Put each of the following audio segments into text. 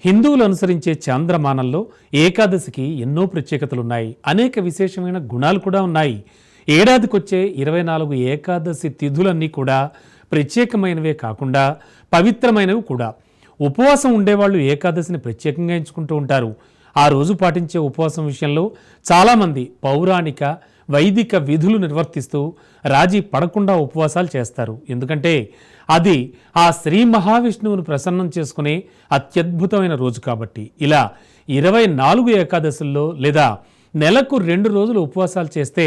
హిందువులు అనుసరించే చాంద్రమానంలో ఏకాదశికి ఎన్నో ప్రత్యేకతలున్నాయి. అనేక విశేషమైన గుణాలు కూడా ఉన్నాయి. ఏడాదికొచ్చే 24 ఏకాదశి తిథులన్నీ కూడా ప్రత్యేకమైనవే కాకుండా పవిత్రమైనవి కూడా. ఉపవాసం ఉండేవాళ్ళు ఏకాదశిని ప్రత్యేకంగా ఎంచుకుంటూ ఉంటారు. ఆ రోజు పాటించే ఉపవాసం విషయంలో చాలామంది పౌరాణిక వైదిక విధులు నిర్వర్తిస్తూ రాజీ పడకుండా ఉపవాసాలు చేస్తారు. ఎందుకంటే అది ఆ శ్రీ మహావిష్ణువును ప్రసన్నం చేసుకునే అత్యద్భుతమైన రోజు కాబట్టి. ఇలా 24 ఏకాదశుల్లో లేదా నెలకు 2 రోజులు ఉపవాసాలు చేస్తే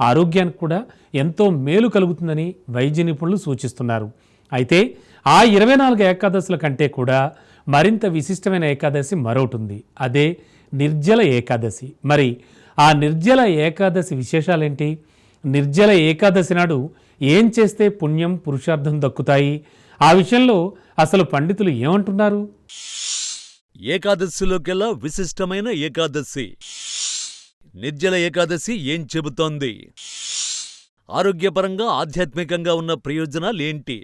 ఆరోగ్యానికి కూడా ఎంతో మేలు కలుగుతుందని వైద్య నిపుణులు సూచిస్తున్నారు. అయితే ఆ 24 ఏకాదశుల కంటే కూడా మరింత విశిష్టమైన ఏకాదశి మరొకటి ఉంది. అదే నిర్జల ఏకాదశి. మరి ఆ నిర్జల ఏకాదశి విశేషాలేంటి? నిర్జల ఏకాదశి నాడు ఏం చేస్తే పుణ్యం పురుషార్థం దక్కుతాయి? ఆ విషయంలో అసలు పండితులు ఏమంటున్నారు? ఏకాదశిలోకెల్లా విశిష్టమైన ఏకాదశి నిర్జల ఏకాదశి ఏం చెబుతోంది? ఆరోగ్యపరంగా ఆధ్యాత్మికంగా ఉన్న ప్రయోజనాలేంటి?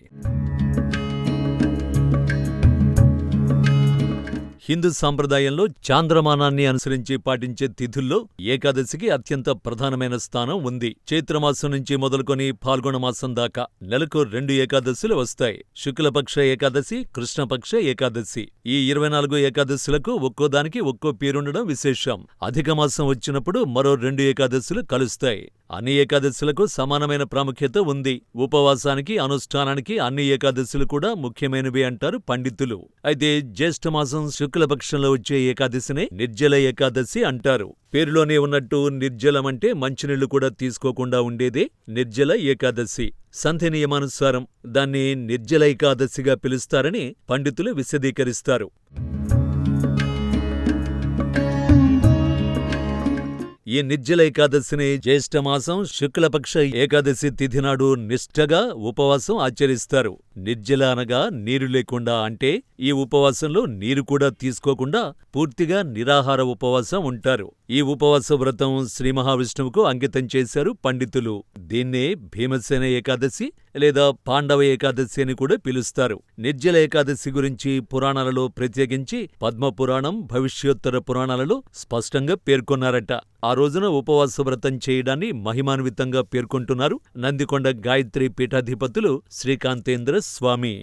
హిందూ సాంప్రదాయంలో చాంద్రమానాన్ని అనుసరించి పాటించే తిథుల్లో ఏకాదశికి అత్యంత ప్రధానమైన స్థానం ఉంది. చైత్రమాసం నుంచి మొదలుకొని పాల్గొన మాసం దాకా నెలకు 2 ఏకాదశులు వస్తాయి. శుక్లపక్ష ఏకాదశి, కృష్ణపక్ష ఏకాదశి. ఈ 24 ఏకాదశులకు ఒక్కోదానికి ఒక్కో పేరుండడం విశేషం. అధిక మాసం వచ్చినప్పుడు మరో 2 ఏకాదశులు కలుస్తాయి. అన్ని ఏకాదశులకు సమానమైన ప్రాముఖ్యత ఉంది. ఉపవాసానికి, అనుష్ఠానానికి అన్ని ఏకాదశులు కూడా ముఖ్యమైనవి అంటారు పండితులు. అయితే జ్యేష్ఠమాసం శుక్లపక్షంలో వచ్చే ఏకాదశినే నిర్జల ఏకాదశి అంటారు. పేరులోనే ఉన్నట్టు నిర్జలమంటే మంచినీళ్లు కూడా తీసుకోకుండా ఉండేదే నిర్జల ఏకాదశి. సంధ్య నియమానుసారం దాన్ని నిర్జల ఏకాదశిగా పిలుస్తారని పండితులు విశదీకరిస్తారు. ఈ నిర్జల ఏకాదశిని జ్యేష్ఠమాసం శుక్లపక్ష ఏకాదశి తిథి నాడు నిష్ఠగా ఉపవాసం ఆచరిస్తారు. నిర్జల అనగా నీరు లేకుండా, అంటే ఈ ఉపవాసంలో నీరు కూడా తీసుకోకుండా పూర్తిగా నిరాహార ఉపవాసం ఉంటారు. ఈ ఉపవాస వ్రతం శ్రీ మహావిష్ణువుకు అంకితం చేశారు పండితులు. దీన్నే భీమసేన ఏకాదశి లేదా పాండవ ఏకాదశి అని కూడా పిలుస్తారు. నిర్జల ఏకాదశి గురించి పురాణాలలో, ప్రత్యేకించి పద్మపురాణం, భవిష్యోత్తర పురాణాలలో స్పష్టంగా పేర్కొన్నారట. ఆ రోజున ఉపవాస వ్రతం చేయడాన్ని మహిమాన్వితంగా పేర్కొంటున్నారు నందికొండ గాయత్రి పీఠాధిపతులు శ్రీకాంతేంద్ర స్వామి.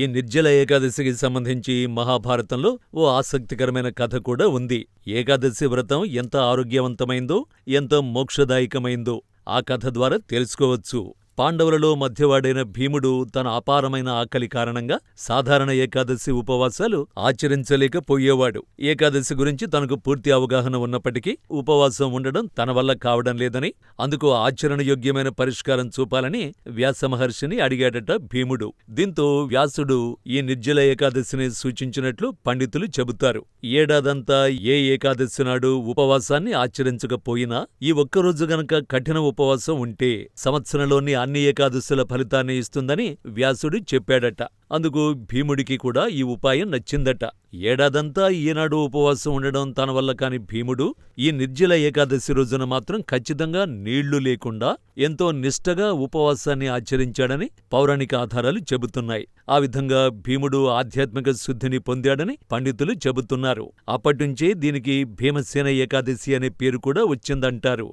ఈ నిర్జల ఏకాదశికి సంబంధించి మహాభారతంలో ఓ ఆసక్తికరమైన కథ కూడా ఉంది. ఏకాదశి వ్రతం ఎంత ఆరోగ్యవంతమైందో, ఎంత మోక్షదాయకమైందో ఆ కథ ద్వారా తెలుసుకోవచ్చు. పాండవులలో మధ్యవాడైన భీముడు తన అపారమైన ఆకలి కారణంగా సాధారణ ఏకాదశి ఉపవాసాలు ఆచరించలేకపోయేవాడు. ఏకాదశి గురించి తనకు పూర్తి అవగాహన ఉన్నప్పటికీ ఉపవాసం ఉండడం తన వల్ల కావడం లేదని, అందుకు ఆచరణయోగ్యమైన పరిష్కారం చూపాలని వ్యాస మహర్షిని అడిగాడట భీముడు. దీంతో వ్యాసుడు ఈ నిర్జల ఏకాదశిని సూచించినట్లు పండితులు చెబుతారు. ఏడాదంతా ఏ ఏకాదశి నాడు ఉపవాసాన్ని ఆచరించకపోయినా ఈ ఒక్కరోజు గనక కఠిన ఉపవాసం ఉంటే సంవత్సరంలోని అన్ని ఏకాదశుల ఫలితాన్ని ఇస్తుందని వ్యాసుడు చెప్పాడట. అందుకు భీముడికి కూడా ఈ ఉపాయం నచ్చిందట. ఏడాదంతా ఈనాడు ఉపవాసం ఉండడం తన వల్ల కాని భీముడు ఈ నిర్జల ఏకాదశి రోజున మాత్రం ఖచ్చితంగా నీళ్లు లేకుండా ఎంతో నిష్ఠగా ఉపవాసాన్ని ఆచరించాడని పౌరాణిక ఆధారాలు చెబుతున్నాయి. ఆ విధంగా భీముడు ఆధ్యాత్మిక శుద్ధిని పొందాడని పండితులు చెబుతున్నారు. అప్పటినుంచే దీనికి భీమసేన ఏకాదశి అనే పేరు కూడా వచ్చిందంటారు.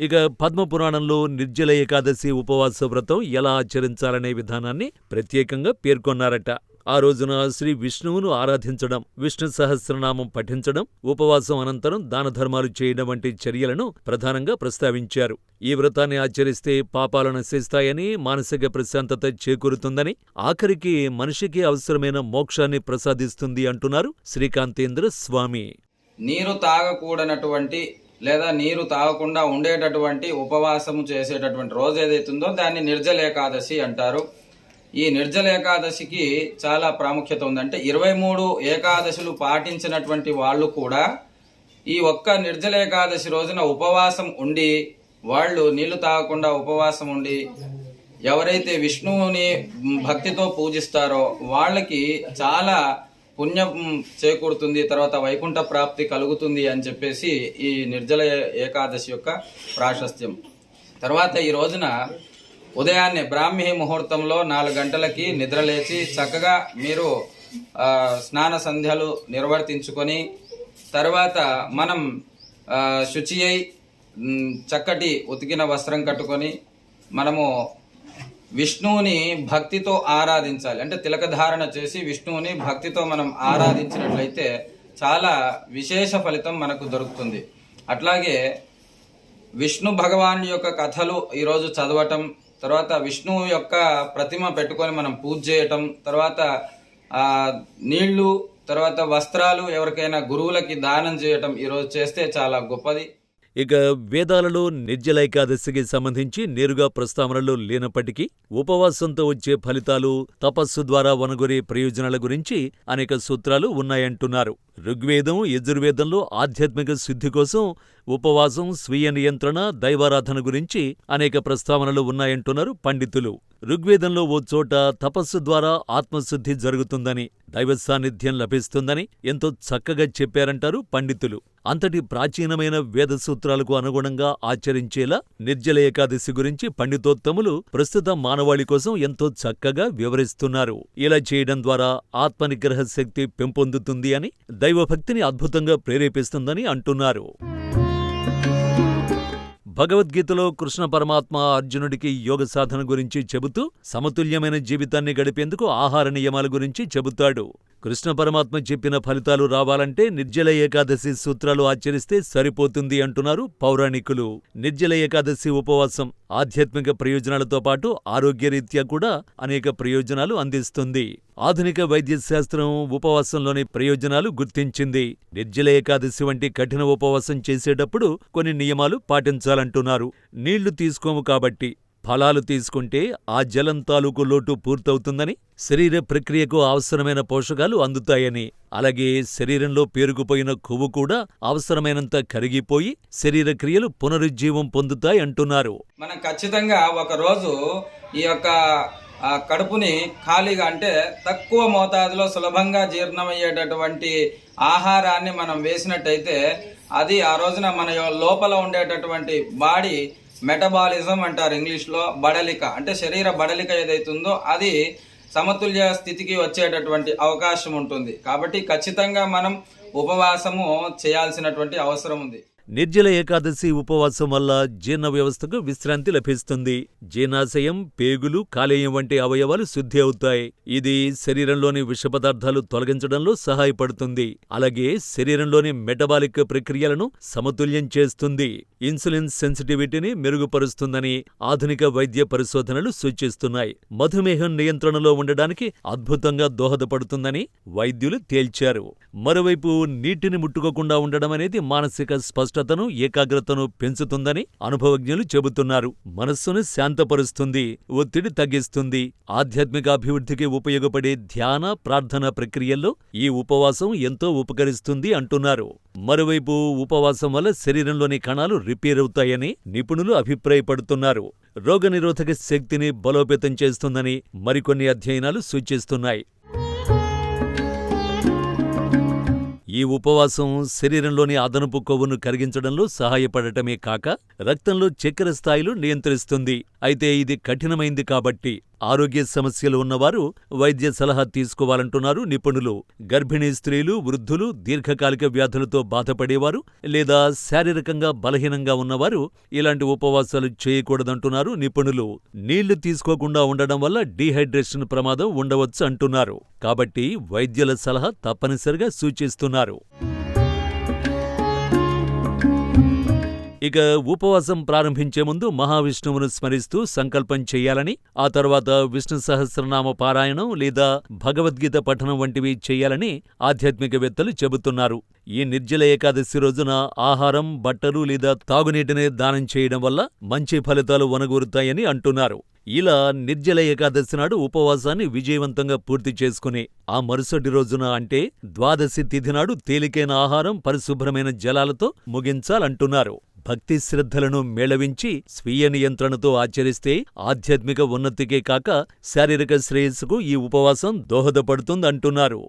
ఇక పద్మపురాణంలో నిర్జల ఏకాదశి ఉపవాస వ్రతం ఎలా ఆచరించాలనే విధానాన్ని ప్రత్యేకంగా పేర్కొన్నారట. ఆ రోజున శ్రీ విష్ణువును ఆరాధించడం, విష్ణు సహస్రనామం పఠించడం, ఉపవాసం అనంతరం దానధర్మాలు చేయడం వంటి చర్యలను ప్రధానంగా ప్రస్తావించారు. ఈ వ్రతాన్ని ఆచరిస్తే పాపాలు నశిస్తాయని, మానసిక ప్రశాంతత చేకూరుతుందని, ఆఖరికి మనిషికి అవసరమైన మోక్షాన్ని ప్రసాదిస్తుంది అంటున్నారు శ్రీకాంతేంద్ర స్వామి. నీరు తాగకూడనటువంటి లేదా నీరు తాగకుండా ఉండేటటువంటి ఉపవాసము చేసేటటువంటి రోజు ఏదైతుందో దాన్ని నిర్జల ఏకాదశి అంటారు. ఈ నిర్జల ఏకాదశికి చాలా ప్రాముఖ్యత ఉందంటే 23 ఏకాదశులు పాటించినటువంటి వాళ్ళు కూడా ఈ ఒక్క నిర్జల ఏకాదశి రోజున ఉపవాసం ఉండి, వాళ్ళు నీళ్లు తాగకుండా ఉపవాసం ఉండి ఎవరైతే విష్ణువుని భక్తితో పూజిస్తారో వాళ్ళకి చాలా పుణ్యం చేకూరుతుంది, తర్వాత వైకుంఠ ప్రాప్తి కలుగుతుంది అని చెప్పేసి ఈ నిర్జల ఏకాదశి యొక్క ప్రాశస్త్యం. తర్వాత ఈ రోజున ఉదయాన్నే బ్రాహ్మీ ముహూర్తంలో 4 గంటలకి నిద్రలేచి చక్కగా మీరు స్నాన సంధ్యలు నిర్వర్తించుకొని తర్వాత మనం శుచి అయి చక్కటి ఉతికిన వస్త్రం కట్టుకొని మనము విష్ణువుని భక్తితో ఆరాధించాలి. అంటే తిలకధారణ చేసి విష్ణువుని భక్తితో మనం ఆరాధించినట్లయితే చాలా విశేష ఫలితం మనకు దొరుకుతుంది. అట్లాగే విష్ణు భగవాన్ యొక్క కథలు ఈరోజు చదవటం, తర్వాత విష్ణువు యొక్క ప్రతిమ పెట్టుకొని మనం పూజ చేయటం, తర్వాత నీళ్లు, తర్వాత వస్త్రాలు ఎవరికైనా గురువులకి దానం చేయటం ఈరోజు చేస్తే చాలా గొప్పది. ఇక వేదాలలో నిర్జల ఏకాదశికి సంబంధించి నేరుగా ప్రస్తావనలో లేనప్పటికీ ఉపవాసంతో వచ్చే ఫలితాలు, తపస్సు ద్వారా వనగొరే ప్రయోజనాల గురించి అనేక సూత్రాలు ఉన్నాయంటున్నారు. ఋగ్వేదం, యజుర్వేదంలో ఆధ్యాత్మిక సిద్ధి కోసం ఉపవాసం, స్వీయ నియంత్రణ, దైవారాధన గురించి అనేక ప్రస్తావనలు ఉన్నాయంటున్నారు పండితులు. ఋగ్వేదంలో ఓ చోట తపస్సు ద్వారా ఆత్మశుద్ధి జరుగుతుందని, దైవ సాన్నిధ్యం లభిస్తుందని ఎంతో చక్కగా చెప్పారంటారు పండితులు. అంతటి ప్రాచీనమైన వేద సూత్రాలకు అనుగుణంగా ఆచరించేలా నిర్జల ఏకాదశి గురించి పండితోత్తములు ప్రస్తుత మానవాళి కోసం ఎంతో చక్కగా వివరిస్తున్నారు. ఇలా చేయడం ద్వారా ఆత్మనిగ్రహ శక్తి పెంపొందుతుంది అని, దైవభక్తిని అద్భుతంగా ప్రేరేపిస్తుందని అంటున్నారు. భగవద్గీతలో కృష్ణ పరమాత్మ అర్జునుడికి యోగ సాధన గురించి చెబుతూ సమతుల్యమైన జీవితాన్ని గడిపేందుకు ఆహార నియమాల గురించి చెబుతాడు. కృష్ణ పరమాత్మ చెప్పిన ఫలితాలు రావాలంటే నిర్జల ఏకాదశి సూత్రాలు ఆచరిస్తే సరిపోతుంది అంటున్నారు పౌరాణికులు. నిర్జల ఏకాదశి ఉపవాసం ఆధ్యాత్మిక ప్రయోజనాలతో పాటు ఆరోగ్యరీత్యా కూడా అనేక ప్రయోజనాలు అందిస్తుంది. ఆధునిక వైద్యశాస్త్రం ఉపవాసంలోని ప్రయోజనాలు గుర్తించింది. నిర్జల ఏకాదశి వంటి కఠిన ఉపవాసం చేసేటప్పుడు కొన్ని నియమాలు పాటించాలంటున్నారు. నీళ్లు తీసుకోము కాబట్టి ఫలాలు తీసుకుంటే ఆ జలం తాలూకు లోటు పూర్తవుతుందని, శరీర ప్రక్రియకు అవసరమైన పోషకాలు అందుతాయని, అలాగే శరీరంలో పేరుకుపోయిన కొవ్వు కూడా అవసరమైనంత కరిగిపోయి శరీర క్రియలు పునరుజ్జీవం పొందుతాయి అంటున్నారు. మనం ఖచ్చితంగా ఒకరోజు ఈ యొక్క కడుపుని ఖాళీగా, అంటే తక్కువ మోతాదులో సులభంగా జీర్ణమయ్యేటటువంటి ఆహారాన్ని మనం వేసినట్టయితే అది ఆ రోజున మన లోపల ఉండేటటువంటి బాడీ మెటబాలిజం అంటారు ఇంగ్లీష్లో, బడలిక, అంటే శరీర బడలిక ఏదైతుందో అది సమతుల్య స్థితికి వచ్చేటటువంటి అవకాశం ఉంటుంది. కాబట్టి ఖచ్చితంగా మనం ఉపవాసము చేయాల్సినటువంటి అవసరం ఉంది. నిర్జల ఏకాదశి ఉపవాసం వల్ల జీర్ణ వ్యవస్థకు విశ్రాంతి లభిస్తుంది. జీర్ణాశయం, పేగులు, కాలేయం వంటి అవయవాలు శుద్ధి అవుతాయి. ఇది శరీరంలోని విష పదార్థాలు తొలగించడంలో సహాయపడుతుంది. అలాగే శరీరంలోని మెటబాలిక్ ప్రక్రియలను సమతుల్యం చేస్తుంది. ఇన్సులిన్ సెన్సిటివిటీని మెరుగుపరుస్తుందని ఆధునిక వైద్య పరిశోధనలు సూచిస్తున్నాయి. మధుమేహం నియంత్రణలో ఉండడానికి అద్భుతంగా దోహదపడుతుందని వైద్యులు తేల్చారు. మరోవైపు నీటిని ముట్టుకోకుండా ఉండడం అనేది మానసిక స్పష్టతను, ఏకాగ్రతను పెంచుతుందని అనుభవజ్ఞులు చెబుతున్నారు. మనస్సును శాంతపరుస్తుంది, ఒత్తిడి తగ్గిస్తుంది. ఆధ్యాత్మిక అభివృద్ధికి ఉపయోగపడే ధ్యాన, ప్రార్థన ప్రక్రియల్లో ఈ ఉపవాసం ఎంతో ఉపకరిస్తుంది అంటున్నారు. మరోవైపు ఉపవాసం వల్ల శరీరంలోని కణాలు రిపేర్ అవుతాయని నిపుణులు అభిప్రాయపడుతున్నారు. రోగనిరోధక శక్తిని బలోపేతం చేస్తుందని మరికొన్ని అధ్యయనాలు సూచిస్తున్నాయి. ఈ ఉపవాసం శరీరంలోని అదనపు కొవ్వును కరిగించడంలో సహాయపడటమే కాక రక్తంలో చక్కెర స్థాయిలు నియంత్రిస్తుంది. అయితే ఇది కఠినమైంది కాబట్టి ఆరోగ్య సమస్యలు ఉన్నవారు వైద్య సలహా తీసుకోవాలంటున్నారు నిపుణులు. గర్భిణీ స్త్రీలు, వృద్ధులు, దీర్ఘకాలిక వ్యాధులతో బాధపడేవారు లేదా శారీరకంగా బలహీనంగా ఉన్నవారు ఇలాంటి ఉపవాసాలు చేయకూడదంటున్నారు నిపుణులు. నీళ్లు తీసుకోకుండా ఉండడం వల్ల డీహైడ్రేషన్ ప్రమాదం ఉండవచ్చు అంటున్నారు. కాబట్టి వైద్యుల సలహా తప్పనిసరిగా సూచిస్తున్నారు. ఇక ఉపవాసం ప్రారంభించే ముందు మహావిష్ణువును స్మరిస్తూ సంకల్పం చెయ్యాలని, ఆ తర్వాత విష్ణు సహస్రనామ పారాయణం లేదా భగవద్గీత పఠనం వంటివి చెయ్యాలని ఆధ్యాత్మికవేత్తలు చెబుతున్నారు. ఈ నిర్జల ఏకాదశి రోజున ఆహారం, బట్టలు లేదా తాగునీటిని దానం చేయడం వల్ల మంచి ఫలితాలు వనగూరుతాయని అంటున్నారు. ఇలా నిర్జల ఏకాదశి నాడు ఉపవాసాన్ని విజయవంతంగా పూర్తి చేసుకుని ఆ మరుసటి రోజున అంటే ద్వాదశి తిథి నాడు తేలికైన ఆహారం, పరిశుభ్రమైన జలాలతో ముగించాలంటున్నారు. భక్తి శ్రద్ధలను మేళవించి స్వీయ నియంత్రణతో ఆచరిస్తే ఆధ్యాత్మిక ఉన్నతికే కాక శారీరక శ్రేయస్సుకు ఈ ఉపవాసం దోహదపడుతుందంటున్నారు.